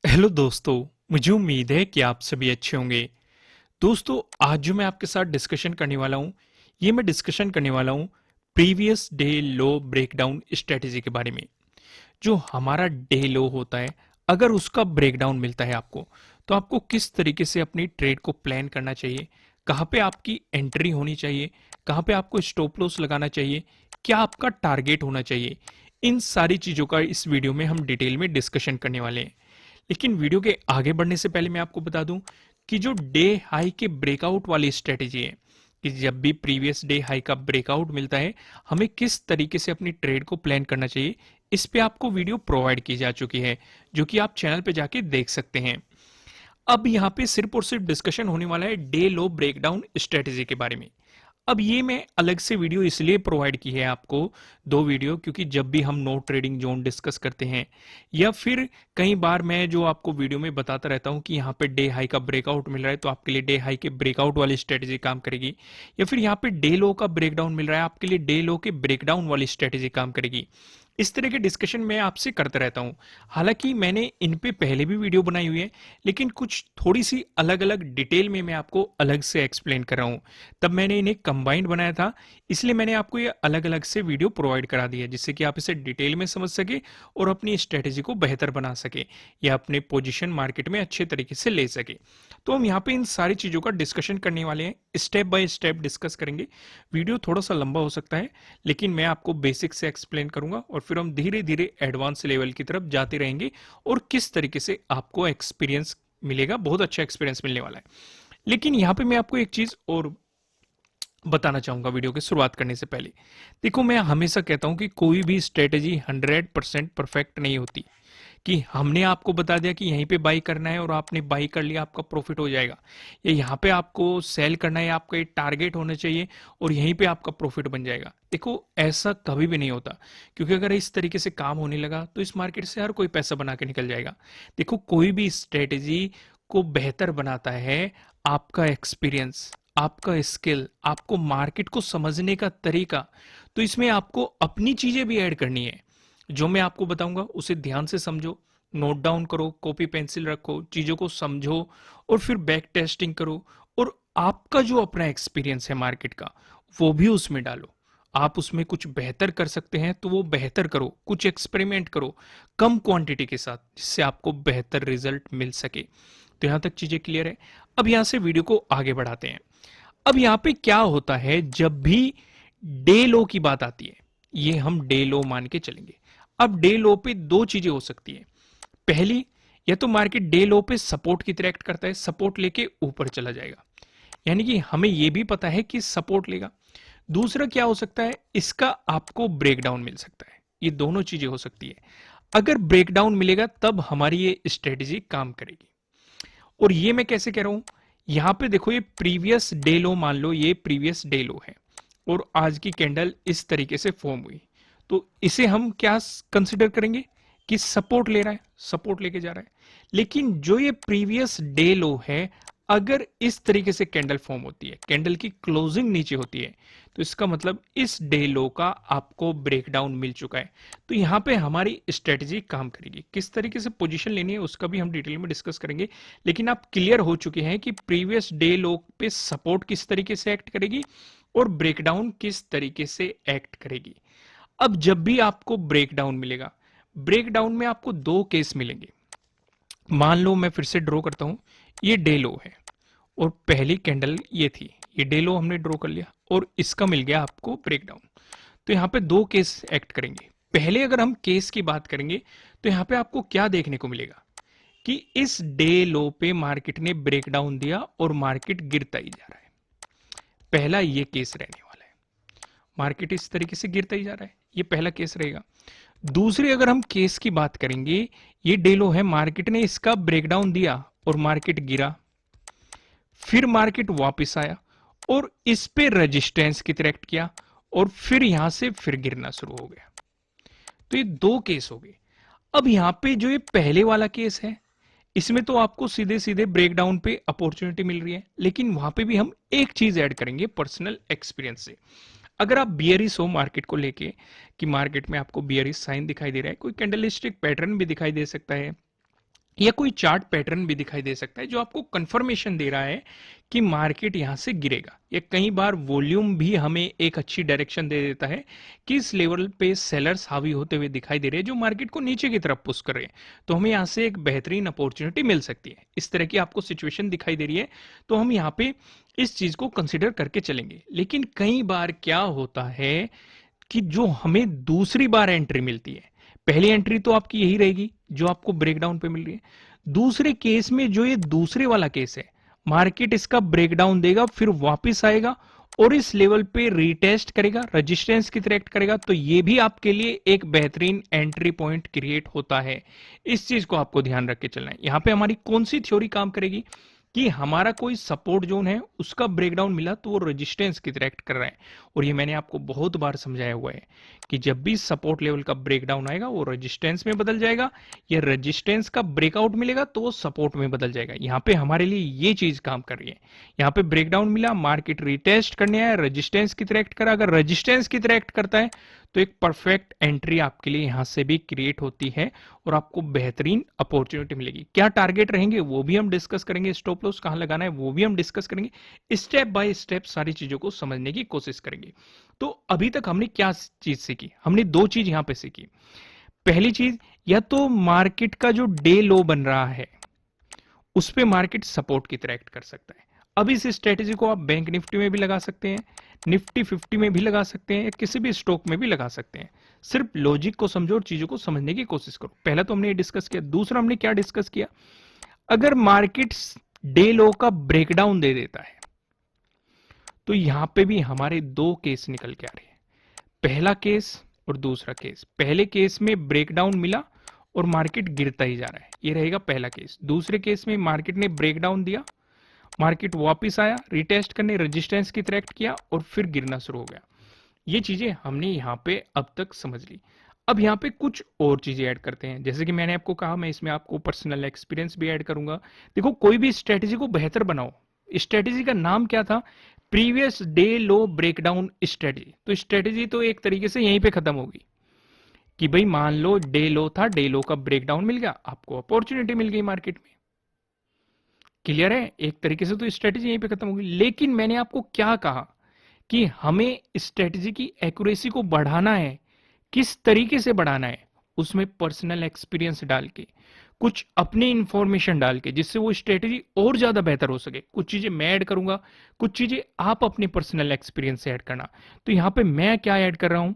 Hello दोस्तों। मुझे उम्मीद है कि आप सभी अच्छे होंगे। दोस्तों, आज जो मैं आपके साथ डिस्कशन करने वाला हूँ, ये मैं डिस्कशन करने वाला हूँ प्रीवियस डे लो ब्रेकडाउन स्ट्रेटेजी के बारे में। जो हमारा डे लो होता है, अगर उसका ब्रेकडाउन मिलता है आपको, तो आपको किस तरीके से अपनी ट्रेड को प्लान करना चाहिए, कहाँ पे आपकी एंट्री होनी चाहिए, कहाँ पे आपको स्टॉप लॉस लगाना चाहिए, क्या आपका टारगेट होना चाहिए। इन सारी चीज़ों का इस वीडियो में हम डिटेल में डिस्कशन करने वाले हैं। लेकिन वीडियो के आगे बढ़ने से पहले मैं आपको बता दूं कि जो डे हाई के ब्रेकआउट वाली स्ट्रेटेजी है, कि जब भी प्रीवियस डे हाई का ब्रेकआउट मिलता है, हमें किस तरीके से अपनी ट्रेड को प्लान करना चाहिए, इस पे आपको वीडियो प्रोवाइड की जा चुकी है, जो कि आप चैनल पे जाके देख सकते हैं। अब यहाँ पे सिर्फ और सिर्फ डिस्कशन होने वाला है डे लो ब्रेकडाउन स्ट्रेटेजी के बारे में। अब ये मैं अलग से वीडियो इसलिए प्रोवाइड की है आपको, दो वीडियो, क्योंकि जब भी हम नो ट्रेडिंग जोन डिस्कस करते हैं, या फिर कई बार मैं जो आपको वीडियो में बताता रहता हूं कि यहाँ पे डे हाई का ब्रेकआउट मिल रहा है, तो आपके लिए डे हाई के ब्रेकआउट वाली स्ट्रेटेजी काम करेगी, या फिर यहाँ पे डे लो का ब्रेकडाउन मिल रहा है, आपके लिए डे लो के ब्रेकडाउन वाली स्ट्रेटेजी काम करेगी। इस तरह के डिस्कशन मैं आपसे करता रहता हूं। हालांकि मैंने इन पे पहले भी वीडियो बनाई हुई है, लेकिन कुछ थोड़ी सी अलग अलग डिटेल में मैं आपको अलग से एक्सप्लेन कर रहा हूं। तब मैंने इन्हें कंबाइंड बनाया था, इसलिए मैंने आपको ये अलग अलग से वीडियो प्रोवाइड करा दिया, जिससे कि आप इसे डिटेल में समझ सके और अपनी स्ट्रेटेजी को बेहतर बना सके, या अपने पोजीशन मार्केट में अच्छे तरीके से ले सके। तो हम यहाँ पे इन सारी चीज़ों का डिस्कशन करने वाले हैं, स्टेप बाय स्टेप डिस्कस करेंगे। वीडियो थोड़ा सा लंबा हो सकता है, लेकिन मैं आपको बेसिक से एक्सप्लेन करूंगा, और फिर हम धीरे धीरे एडवांस लेवल की तरफ जाते रहेंगे, और किस तरीके से आपको एक्सपीरियंस मिलेगा, बहुत अच्छा एक्सपीरियंस मिलने वाला है। लेकिन यहाँ पे मैं आपको एक चीज और बताना चाहूंगा वीडियो की शुरुआत करने से पहले। देखो, मैं हमेशा कहता हूं कि कोई भी स्ट्रेटेजी 100% परफेक्ट नहीं होती, कि हमने आपको बता दिया कि यहीं पे बाई करना है और आपने बाई कर लिया, आपका प्रॉफिट हो जाएगा, या यहाँ पे आपको सेल करना है, आपका एक टारगेट होना चाहिए और यहीं पे आपका प्रॉफिट बन जाएगा। देखो, ऐसा कभी भी नहीं होता, क्योंकि अगर इस तरीके से काम होने लगा तो इस मार्केट से हर कोई पैसा बना के निकल जाएगा। देखो, कोई भी स्ट्रेटेजी को बेहतर बनाता है आपका एक्सपीरियंस, आपका स्किल, आपको मार्केट को समझने का तरीका। तो इसमें आपको अपनी चीजें भी ऐड करनी है। जो मैं आपको बताऊंगा उसे ध्यान से समझो, नोट डाउन करो, कॉपी पेंसिल रखो, चीजों को समझो, और फिर बैक टेस्टिंग करो, और आपका जो अपना एक्सपीरियंस है मार्केट का, वो भी उसमें डालो। आप उसमें कुछ बेहतर कर सकते हैं तो वो बेहतर करो, कुछ एक्सपेरिमेंट करो कम क्वांटिटी के साथ, जिससे आपको बेहतर रिजल्ट मिल सके। तो यहां तक चीजें क्लियर है। अब यहां से वीडियो को आगे बढ़ाते हैं। अब यहां पे क्या होता है, जब भी डे लो की बात आती है, ये हम डे लो मान के चलेंगे। अब डे लो पे दो चीजें हो सकती है। पहली, या तो मार्केट डे लो पे सपोर्ट की तरह एक्ट करता है, सपोर्ट लेके ऊपर चला जाएगा, यानी कि हमें यह भी पता है कि सपोर्ट लेगा। दूसरा क्या हो सकता है, इसका आपको ब्रेकडाउन मिल सकता है। ये दोनों चीजें हो सकती है। अगर ब्रेकडाउन मिलेगा तब हमारी ये स्ट्रेटेजी काम करेगी। और ये मैं कैसे कह रहा हूं, यहां पे देखो, ये प्रीवियस डे लो मान लो, ये प्रीवियस डे लो है, और आज की कैंडल इस तरीके से फॉर्म हुई, तो इसे हम क्या कंसिडर करेंगे कि सपोर्ट ले रहा है, सपोर्ट लेके जा रहा है। लेकिन जो ये प्रीवियस डे लो है, अगर इस तरीके से कैंडल फॉर्म होती है, कैंडल की क्लोजिंग नीचे होती है, तो इसका मतलब इस डे लो का आपको ब्रेकडाउन मिल चुका है। तो यहां पे हमारी स्ट्रेटेजी काम करेगी, किस तरीके से पोजीशन लेनी है उसका भी हम डिटेल में डिस्कस करेंगे। लेकिन आप क्लियर हो चुके हैं कि प्रीवियस डे लो पे सपोर्ट किस तरीके से एक्ट करेगी और ब्रेकडाउन किस तरीके से एक्ट करेगी। अब जब भी आपको ब्रेकडाउन मिलेगा, ब्रेकडाउन में आपको दो केस मिलेंगे। मान लो मैं फिर से ड्रॉ करता हूं, ये डे लो है और पहली कैंडल ये थी, ये डे लो हमने ड्रॉ कर लिया और इसका मिल गया आपको ब्रेकडाउन। तो यहां पे दो केस एक्ट करेंगे। पहले अगर हम केस की बात करेंगे, तो यहां पे आपको क्या देखने को मिलेगा कि इस डे लो पे मार्केट ने ब्रेकडाउन दिया और मार्केट गिरता ही जा रहा है। पहला ये केस रहने वाला है, मार्केट इस तरीके से गिरता ही जा रहा है, ये पहला केस रहेगा। दूसरी अगर हम केस की बात करेंगे, ये डे लो है, मार्केट ने इसका ब्रेकडाउन दिया और मार्केट गिरा, फिर मार्केट वापस आया और इस पे रेजिस्टेंस की तरह एक्ट किया, और फिर यहां से फिर गिरना शुरू हो गया। तो ये दो केस हो गए। अब यहां पे जो ये पहले वाला केस है, इसमें तो आपको सीधे सीधे ब्रेकडाउन पे अपॉर्चुनिटी मिल रही है, लेकिन वहां पे भी हम एक चीज ऐड करेंगे पर्सनल एक्सपीरियंस से। अगर आप बियरिश हो मार्केट को लेके, कि मार्केट में आपको बियरिश साइन दिखाई दे रहा है, कोई कैंडलस्टिक पैटर्न भी दिखाई दे सकता है, या कोई चार्ट पैटर्न भी दिखाई दे सकता है जो आपको कंफर्मेशन दे रहा है कि मार्केट यहां से गिरेगा। या कई बार वॉल्यूम भी हमें एक अच्छी डायरेक्शन दे देता है कि इस लेवल पे सेलर्स हावी होते हुए दिखाई दे रहे हैं जो मार्केट को नीचे की तरफ पुश कर रहे हैं, तो हमें यहां से एक बेहतरीन अपॉर्चुनिटी मिल सकती है। इस तरह की आपको सिचुएशन दिखाई दे रही है तो हम यहाँ पे इस चीज को कंसिडर करके चलेंगे। लेकिन कई बार क्या होता है कि जो हमें दूसरी बार एंट्री मिलती है, पहली एंट्री तो आपकी यही रहेगी जो आपको ब्रेकडाउन पे मिल रही है। दूसरे केस में जो ये दूसरे वाला केस है, मार्केट इसका ब्रेकडाउन देगा फिर वापस आएगा और इस लेवल पे रीटेस्ट करेगा, रेजिस्टेंस की तरह एक्ट करेगा, तो ये भी आपके लिए एक बेहतरीन एंट्री पॉइंट क्रिएट होता है। इस चीज को आपको ध्यान रख के चलना है। यहां पे हमारी कौन सी थ्योरी काम करेगी कि हमारा कोई सपोर्ट जोन है उसका ब्रेकडाउन मिला तो वो रेजिस्टेंस की तरह एक्ट कर रहा है। और ये मैंने आपको बहुत बार समझाया हुआ है कि जब भी सपोर्ट लेवल का ब्रेकडाउन आएगा वो रेजिस्टेंस में बदल जाएगा, या रेजिस्टेंस का ब्रेकआउट मिलेगा तो वो सपोर्ट में बदल जाएगा। यहाँ पे हमारे लिए ये चीज काम कर रही है। यहाँ पे ब्रेकडाउन मिला, मार्केट रिटेस्ट करने आया, रेजिस्टेंस की तरह एक्ट करा, अगर रेजिस्टेंस की तरह एक्ट करता है तो एक परफेक्ट एंट्री आपके लिए यहां से भी क्रिएट होती है और आपको बेहतरीन अपॉर्चुनिटी मिलेगी। क्या टारगेट रहेंगे वो भी हम डिस्कस करेंगे, स्टॉप लॉस कहां लगाना है वो भी हम डिस्कस करेंगे। स्टेप बाय स्टेप सारी चीजों को समझने की कोशिश करेंगे। तो अभी तक हमने क्या चीज सीखी? हमने दो चीज यहां पे सीखी। पहली चीज, या तो मार्केट का जो डे लो बन रहा है उस पे मार्केट सपोर्ट की तरह एक्ट कर सकता है। अब इस स्ट्रेटेजी को आप बैंक निफ्टी में भी लगा सकते हैं, निफ्टी 50 में भी लगा सकते हैं, या किसी भी स्टॉक में भी लगा सकते हैं। सिर्फ लॉजिक को समझो और चीजों को समझने की कोशिश करो। पहला तो हमने ये डिस्कस किया। दूसरा हमने क्या डिस्कस किया, अगर मार्केट डे लो का ब्रेकडाउन दे देता है तो यहां पे भी हमारे दो केस निकल के आ रहे हैं, पहला केस और दूसरा केस। पहले केस में ब्रेकडाउन मिला और मार्केट गिरता ही जा रहा है, ये रहेगा पहला केस। दूसरे केस में मार्केट ने ब्रेकडाउन दिया, मार्केट वापस आया, रिटेस्ट करने रेजिस्टेंस की तरह एक्ट किया और फिर गिरना शुरू हो गया। ये चीजें हमने यहां पे अब तक समझ ली। अब यहां पे कुछ और चीजें ऐड करते हैं। जैसे कि मैंने आपको कहा, मैं इसमें आपको पर्सनल एक्सपीरियंस भी ऐड करूंगा। देखो, कोई भी स्ट्रेटेजी को बेहतर बनाओ। स्ट्रेटेजी का नाम क्या था? प्रीवियस डे लो ब्रेकडाउन स्ट्रेटेजी। तो स्ट्रेटेजी तो एक तरीके से यहीं पे खत्म होगी कि भाई मान लो डे लो था, डे लो का ब्रेकडाउन मिल गया, आपको अपॉर्चुनिटी मिल गई मार्केट में। क्लियर है? एक तरीके से तो स्ट्रेटेजी यहीं पे खत्म होगी। लेकिन मैंने आपको क्या कहा कि हमें स्ट्रेटेजी की एक्यूरेसी को बढ़ाना है। किस तरीके से बढ़ाना है? उसमें पर्सनल एक्सपीरियंस डाल के, कुछ अपनी इंफॉर्मेशन डाल के, जिससे वो स्ट्रेटेजी और ज्यादा बेहतर हो सके। कुछ चीजें मैं ऐड करूंगा, कुछ चीजें आप अपने पर्सनल एक्सपीरियंस से ऐड करना। तो यहां पे मैं क्या ऐड कर रहा हूं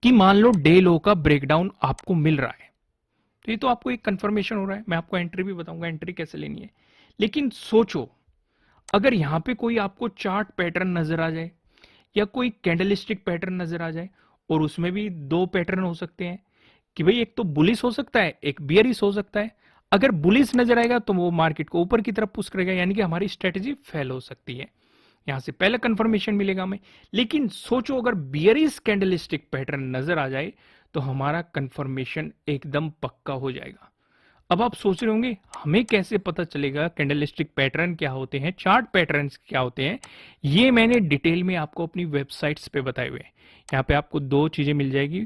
कि मान लो डे लो का ब्रेकडाउन आपको मिल रहा है, तो ये तो आपको एक कंफर्मेशन हो रहा है। मैं आपको एंट्री भी बताऊंगा, एंट्री कैसे लेनी है। लेकिन सोचो, अगर यहां पे कोई आपको चार्ट पैटर्न नजर आ जाए या कोई कैंडलस्टिक पैटर्न नजर आ जाए, और उसमें भी दो पैटर्न हो सकते हैं कि भाई एक तो बुलिश हो सकता है, एक बियरिश हो सकता है। अगर बुलिश नजर आएगा तो वो मार्केट को ऊपर की तरफ पुश करेगा, यानी कि हमारी स्ट्रेटेजी फेल हो सकती है। यहां से पहले कंफर्मेशन मिलेगा हमें। लेकिन सोचो, अगर बियरिश कैंडलस्टिक पैटर्न नजर आ जाए तो हमारा कंफर्मेशन एकदम पक्का हो जाएगा। अब आप सोच रहे होंगे हमें कैसे पता चलेगा कैंडलस्टिक पैटर्न क्या होते हैं, चार्ट पैटर्न्स क्या होते हैं? ये मैंने डिटेल में आपको अपनी वेबसाइट्स पे बताए हुए हैं। यहाँ पे आपको दो चीजें मिल जाएगी।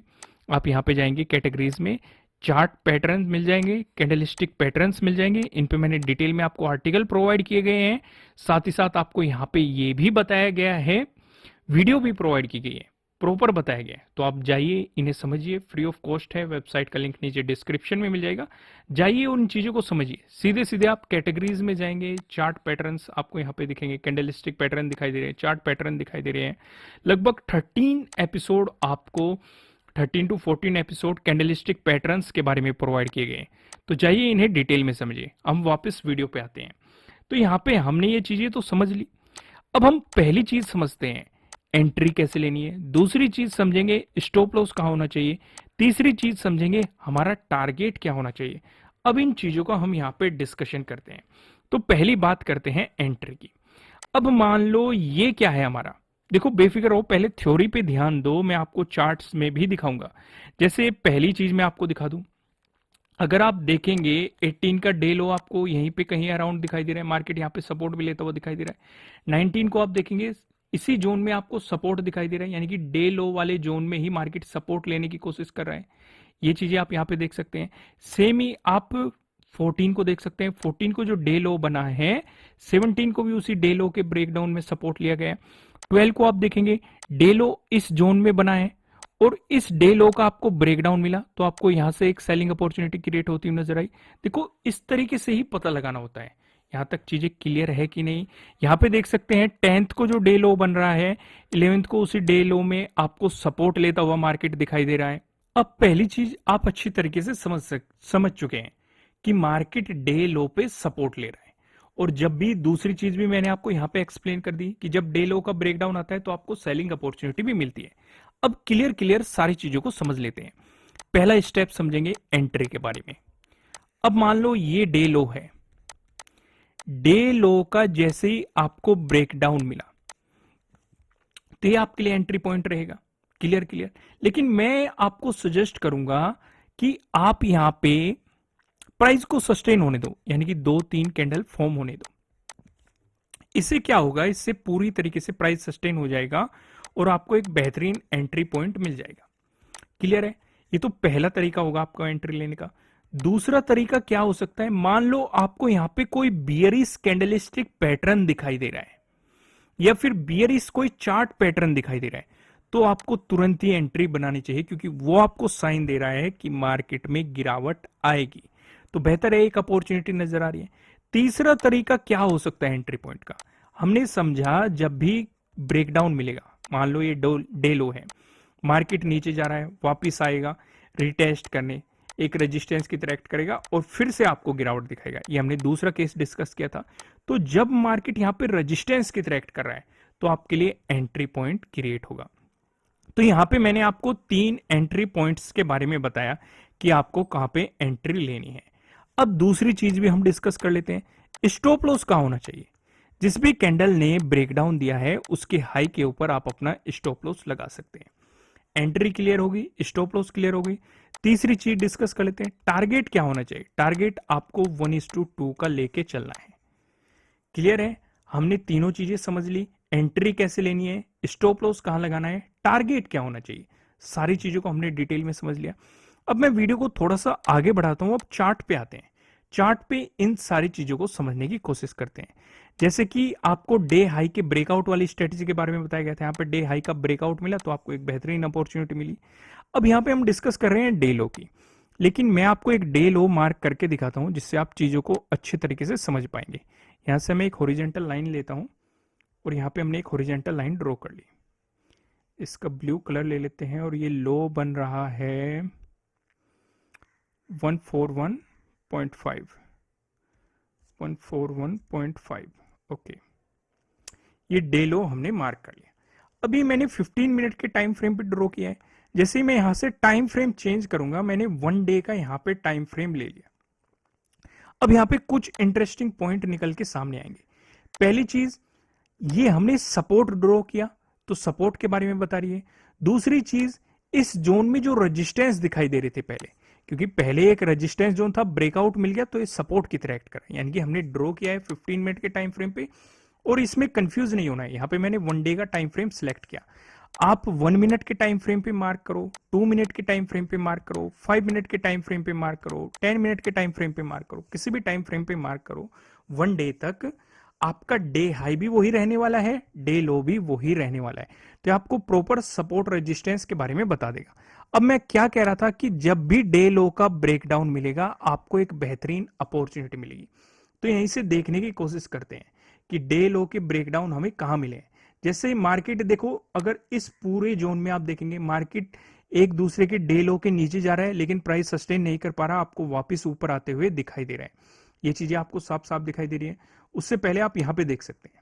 आप यहाँ पे जाएंगे कैटेगरीज में, चार्ट पैटर्न मिल जाएंगे, कैंडलस्टिक पैटर्न्स मिल जाएंगे। इन पे मैंने डिटेल में आपको आर्टिकल प्रोवाइड किए गए हैं। साथ ही साथ आपको यहाँ पे ये भी बताया गया है, वीडियो भी प्रोवाइड की गई है, प्रॉपर बताया गया है। तो आप जाइए, इन्हें समझिए, फ्री ऑफ कॉस्ट है। वेबसाइट का लिंक नीचे डिस्क्रिप्शन में मिल जाएगा, जाइए उन चीजों को समझिए। सीधे सीधे आप कैटेगरीज में जाएंगे, चार्ट पैटर्न्स आपको यहाँ पे दिखेंगे, कैंडलस्टिक पैटर्न दिखाई दे रहे हैं, चार्ट पैटर्न दिखाई दे रहे हैं। लगभग 13 एपिसोड आपको, 13 to 14 एपिसोड कैंडलस्टिक पैटर्न्स के बारे में प्रोवाइड किए गए। तो जाइए इन्हें डिटेल में समझिए। हम वापस वीडियो पे आते हैं। तो यहाँ पे हमने ये चीजें तो समझ ली। अब हम पहली चीज समझते हैं, एंट्री कैसे लेनी है। दूसरी चीज समझेंगे स्टॉप लॉस कहां होना चाहिए। तीसरी चीज समझेंगे हमारा टारगेट क्या होना चाहिए। अब इन चीजों का हम यहाँ पे डिस्कशन करते हैं। तो पहली बात करते हैं एंट्री की। अब मान लो ये क्या है हमारा, देखो बेफिक्र हो, पहले थ्योरी पे ध्यान दो, मैं आपको चार्ट्स में भी दिखाऊंगा। जैसे पहली चीज मैं आपको दिखा दूं, अगर आप देखेंगे 18 का डे लो आपको यहीं पे कहीं अराउंड दिखाई दे रहा है, मार्केट यहाँ पे सपोर्ट भी लेता हुआ दिखाई दे रहा है। 19 को आप देखेंगे इसी जोन में आपको सपोर्ट दिखाई दे रहा है, यानी कि डे लो वाले जोन में ही मार्केट सपोर्ट लेने की कोशिश कर रहा है। ये चीजें आप यहाँ पे देख सकते हैं। सेम ही आप 14 को देख सकते हैं, 14 को जो डे लो बना है 17 को भी उसी डे लो के ब्रेकडाउन में सपोर्ट लिया गया है। 12 को आप देखेंगे डे लो इस जोन में बना है और इस डे लो का आपको ब्रेकडाउन मिला तो आपको यहां से एक सेलिंग अपॉर्चुनिटी क्रिएट होती हुई नजर आई। देखो इस तरीके से ही पता लगाना होता है। यहां तक चीजें क्लियर है कि नहीं? यहां पे देख सकते हैं 10th को जो डे लो बन रहा है 11th को उसी डे लो में आपको सपोर्ट लेता हुआ मार्केट दिखाई दे रहा है। अब पहली चीज आप अच्छी तरीके से समझ चुके हैं कि मार्केट डे लो पे सपोर्ट ले रहा है। और जब भी दूसरी चीज भी मैंने आपको यहां पे एक्सप्लेन कर दी कि जब डे लो का ब्रेकडाउन आता है तो आपको सेलिंग अपॉर्चुनिटी भी मिलती है। अब क्लियर सारी चीजों को समझ लेते हैं। पहला स्टेप समझेंगे एंट्री के बारे में। अब मान लो ये डे लो है, डे लो का जैसे ही आपको ब्रेकडाउन मिला तो ये आपके लिए एंट्री पॉइंट रहेगा। क्लियर। लेकिन मैं आपको सजेस्ट करूंगा कि आप यहां पे प्राइस को सस्टेन होने दो, यानी कि 2-3 कैंडल फॉर्म होने दो। इससे क्या होगा, इससे पूरी तरीके से प्राइस सस्टेन हो जाएगा और आपको एक बेहतरीन एंट्री पॉइंट मिल जाएगा। क्लियर है? ये तो पहला तरीका होगा आपका एंट्री लेने का। दूसरा तरीका क्या हो सकता है, मान लो आपको यहां पे कोई बियरिश कैंडलस्टिक पैटर्न दिखाई दे रहा है या फिर बियरिश कोई चार्ट पैटर्न दिखाई दे रहा है, तो आपको तुरंत ही एंट्री बनानी चाहिए क्योंकि वो आपको साइन दे रहा है कि मार्केट में गिरावट आएगी। तो बेहतर है, एक अपॉर्चुनिटी नजर आ रही है। तीसरा तरीका क्या हो सकता है एंट्री पॉइंट का, हमने समझा जब भी ब्रेकडाउन मिलेगा, मान लो ये डे लो है, मार्केट नीचे जा रहा है, वापिस आएगा रिटेस्ट करने, एक रेजिस्टेंस की तरह एक्ट करेगा और फिर से आपको गिरावट दिखाएगा। ये हमने दूसरा केस डिस्कस किया था। तो जब मार्केट यहां पे रेजिस्टेंस की तरह एक्ट कर रहा है तो आपके लिए एंट्री पॉइंट क्रिएट होगा। तो यहां पे मैंने आपको 3 एंट्री पॉइंट्स के बारे में बताया कि आपको कहां पे एंट्री लेनी है। अब दूसरी चीज भी हम डिस्कस कर लेते हैं, स्टॉप लॉस कहां होना चाहिए। जिस भी कैंडल ने ब्रेकडाउन दिया है उसके हाई के ऊपर आप अपना स्टॉप लॉस लगा सकते हैं। एंट्री क्लियर होगी, स्टॉप लॉस क्लियर होगी। तीसरी चीज डिस्कस कर लेते हैं, टारगेट क्या होना चाहिए। टारगेट आपको 1:2 का लेके चलना है। क्लियर है? हमने तीनों चीजें समझ ली, एंट्री कैसे लेनी है, स्टॉप लॉस कहां लगाना है, टारगेट क्या होना चाहिए, सारी चीजों को हमने डिटेल में समझ लिया। अब मैं वीडियो को थोड़ा सा आगे बढ़ाता हूं, अब चार्ट पे आते हैं। चार्ट पे इन सारी चीजों को समझने की कोशिश करते हैं। जैसे कि आपको डे हाई के ब्रेकआउट वाली स्ट्रेटेजी के बारे में बताया गया था, यहाँ पे डे हाई का ब्रेकआउट मिला तो आपको एक बेहतरीन अपॉर्चुनिटी मिली। अब यहाँ पे हम डिस्कस कर रहे हैं डे लो की, लेकिन मैं आपको एक डे लो मार्क करके दिखाता हूं जिससे आप चीजों को अच्छे तरीके से समझ पाएंगे। यहां से मैं एक हॉरिजॉन्टल लाइन लेता हूं और यहाँ पे हमने एक हॉरिजॉन्टल लाइन ड्रॉ कर ली। इसका ब्लू कलर ले लेते हैं और ये लो बन रहा है 141.5 141.5। ओके, ये डे लो हमने मार्क कर लिया। अभी मैंने 15 मिनट के टाइम फ्रेम पे ड्रॉ किया है। जैसे ही मैं यहां से टाइम फ्रेम चेंज करूंगा, मैंने 1 डे का यहां पे टाइम फ्रेम ले लिया। अब यहां पे कुछ इंटरेस्टिंग पॉइंट निकल के सामने आएंगे। पहली चीज, ये हमने सपोर्ट ड्रॉ किया तो सपोर्ट के बारे में बता रही है। दूसरी चीज, इस जोन में जो रेजिस्टेंस दिखाई दे रहे थे पहले, क्योंकि पहले एक रेजिस्टेंस जोन था, ब्रेकआउट मिल गया तो ये सपोर्ट की तरह एक्ट कर रहा है, यानी कि हमने ड्रॉ किया है 15 मिनट के टाइम फ्रेम पे। और इसमें कंफ्यूज नहीं होना है, यहां पे मैंने 1 डे का टाइम फ्रेम सिलेक्ट किया। आप 1 मिनट के टाइम फ्रेम पे मार्क करो, 2 मिनट के टाइम फ्रेम पे मार्क करो, 5 मिनट के टाइम फ्रेम पे मार्क करो, 10 मिनट के टाइम फ्रेम पे मार्क करो, किसी भी टाइम फ्रेम पे मार्क करो, 1 डे तक आपका डे हाई भी वही रहने वाला है, डे लो भी वही रहने वाला है। तो आपको प्रॉपर सपोर्ट रेजिस्टेंस के बारे में बता देगा। अब मैं क्या कह रहा था कि जब भी डे लो का ब्रेकडाउन मिलेगा आपको एक बेहतरीन अपॉर्चुनिटी मिलेगी। तो यहीं से देखने की कोशिश करते हैं कि डे लो के ब्रेकडाउन हमें कहां मिले। जैसे मार्केट देखो, अगर इस पूरे जोन में आप देखेंगे मार्केट एक दूसरे के डे लो के नीचे जा रहा है लेकिन प्राइस सस्टेन नहीं कर पा रहा, आपको वापस ऊपर आते हुए दिखाई दे रहा है। ये चीजें आपको साफ साफ दिखाई दे रही है। उससे पहले आप यहां पे देख सकते हैं,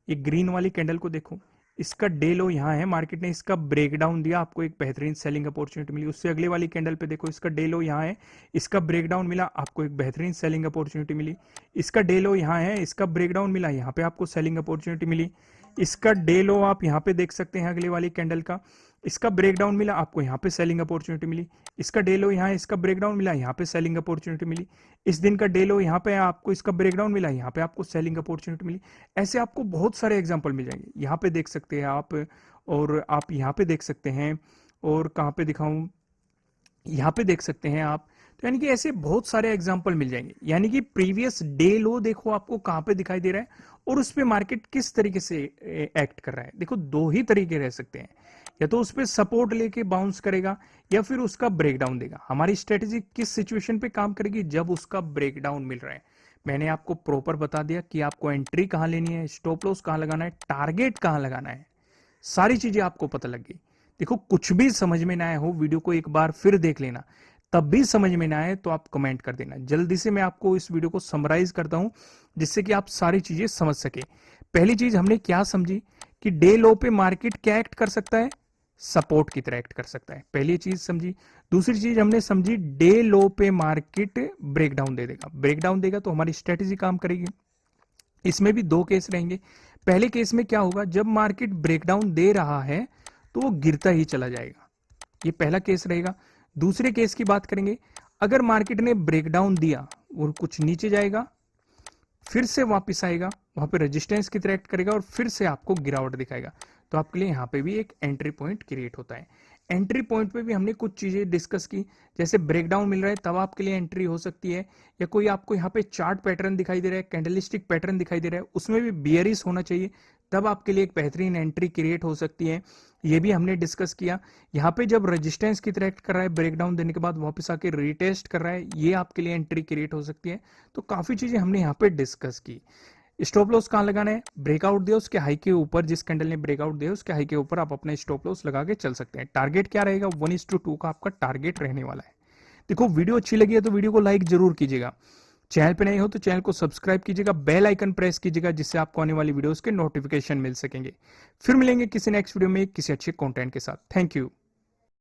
ये ग्रीन वाली कैंडल को देखो, इसका डे लो यहां है, मार्केट ने इसका ब्रेकडाउन दिया, आपको एक बेहतरीन सेलिंग अपॉर्चुनिटी मिली। उससे अगले वाली कैंडल पे देखो, इसका डे लो यहां है, इसका ब्रेकडाउन मिला, आपको एक बेहतरीन सेलिंग अपॉर्चुनिटी मिली। इसका डे लो यहां है, इसका ब्रेकडाउन मिला, यहां पे आपको सेलिंग अपॉर्चुनिटी मिली। इसका डे लो आप यहां पे देख सकते हैं अगले वाली कैंडल का, इसका ब्रेकडाउन मिला, आपको यहां पे सेलिंग अपॉर्चुनिटी मिली। इसका डे लो यहाँ है, इसका ब्रेकडाउन मिला, यहाँ पे सेलिंग अपॉर्चुनिटी मिली। इस दिन का डे लो यहाँ पे आपको इसका ब्रेकडाउन मिला, यहाँ पे आपको सेलिंग अपॉर्चुनिटी मिली। ऐसे आपको बहुत सारे एग्जांपल मिल जाएंगे। यहाँ पे देख सकते हैं आप, और आप यहाँ पे देख सकते हैं, और कहाँ पे दिखाऊं, यहाँ पे देख सकते हैं आप। तो यानी कि ऐसे बहुत सारे एग्जांपल मिल जाएंगे। यानी कि प्रीवियस डे लो देखो आपको कहां पे दिखाई दे रहा है और उस पे मार्केट किस तरीके से एक्ट कर रहा है। देखो दो ही तरीके रह सकते हैं, या तो उस पे सपोर्ट लेके बाउंस करेगा या फिर उसका ब्रेकडाउन देगा। हमारी स्ट्रेटेजी किस सिचुएशन पे काम करेगी, जब उसका ब्रेकडाउन मिल रहा है। मैंने आपको प्रॉपर बता दिया कि आपको एंट्री कहां लेनी है, स्टॉप लॉस कहां लगाना है, टारगेट कहां लगाना है, सारी चीजें आपको पता लग गई। देखो कुछ भी समझ में ना आए हो, वीडियो को एक बार फिर देख लेना, तब भी समझ में ना आए तो आप कमेंट कर देना। जल्दी से मैं आपको इस वीडियो को समराइज करता हूं जिससे कि आप सारी चीजें समझ सके। पहली चीज हमने क्या समझी कि डे लो पे मार्केट क्या एक्ट कर सकता है, सपोर्ट की तरह एक्ट कर सकता है, पहली चीज समझी। दूसरी चीज हमने समझी डे लो पे मार्केट ब्रेकडाउन दे देगा, ब्रेकडाउन देगा तो हमारी स्ट्रेटेजी काम करेगी। इसमें भी दो केस रहेंगे। पहले केस में क्या होगा, जब मार्केट ब्रेकडाउन दे रहा है तो वो गिरता ही चला जाएगा, ये पहला केस रहेगा। दूसरे केस की बात करेंगे, अगर मार्केट ने ब्रेकडाउन दिया और कुछ नीचे जाएगा, फिर से वापस आएगा, वहां पे रेजिस्टेंस की तरह एक्ट करेगा और फिर से आपको गिरावट दिखाएगा, तो आपके लिए यहां पे भी एक एंट्री पॉइंट क्रिएट होता है। एंट्री पॉइंट पे भी हमने कुछ चीजें डिस्कस की, जैसे ब्रेकडाउन मिल रहा है तब आपके लिए एंट्री हो सकती है, या कोई आपको यहाँ पे चार्ट पैटर्न दिखाई दे रहा है, कैंडलस्टिक पैटर्न दिखाई दे रहा है, उसमें भी बियरिश होना चाहिए, तब आपके लिए एक बेहतरीन एंट्री क्रिएट हो सकती है। ये भी हमने डिस्कस किया। यहाँ पे जब रेजिस्टेंस की तरह एक्ट कर रहा है, ब्रेकडाउन देने के बाद वापस आके रीटेस्ट कर रहा है, ये आपके लिए एंट्री क्रिएट हो सकती है। तो काफी चीजें हमने यहाँ पे डिस्कस की। स्टॉप लॉस कहां लगाना है, ब्रेकआउट दिया उसके हाई के ऊपर, जिस कैंडल ने ब्रेकआउट दिया उसके हाई के ऊपर आप अपना स्टॉप लॉस लगा के चल सकते हैं। टारगेट क्या रहेगा, 1:2 का आपका टारगेट रहने वाला है। देखो वीडियो अच्छी लगी है तो वीडियो को लाइक जरूर कीजिएगा, चैनल पे नए हो तो चैनल को सब्सक्राइब कीजिएगा, बेल आइकन प्रेस कीजिएगा जिससे आपको आने वाली वीडियोस के नोटिफिकेशन मिल सकेंगे। फिर मिलेंगे किसी नेक्स्ट वीडियो में किसी अच्छे कंटेंट के साथ। Thank you.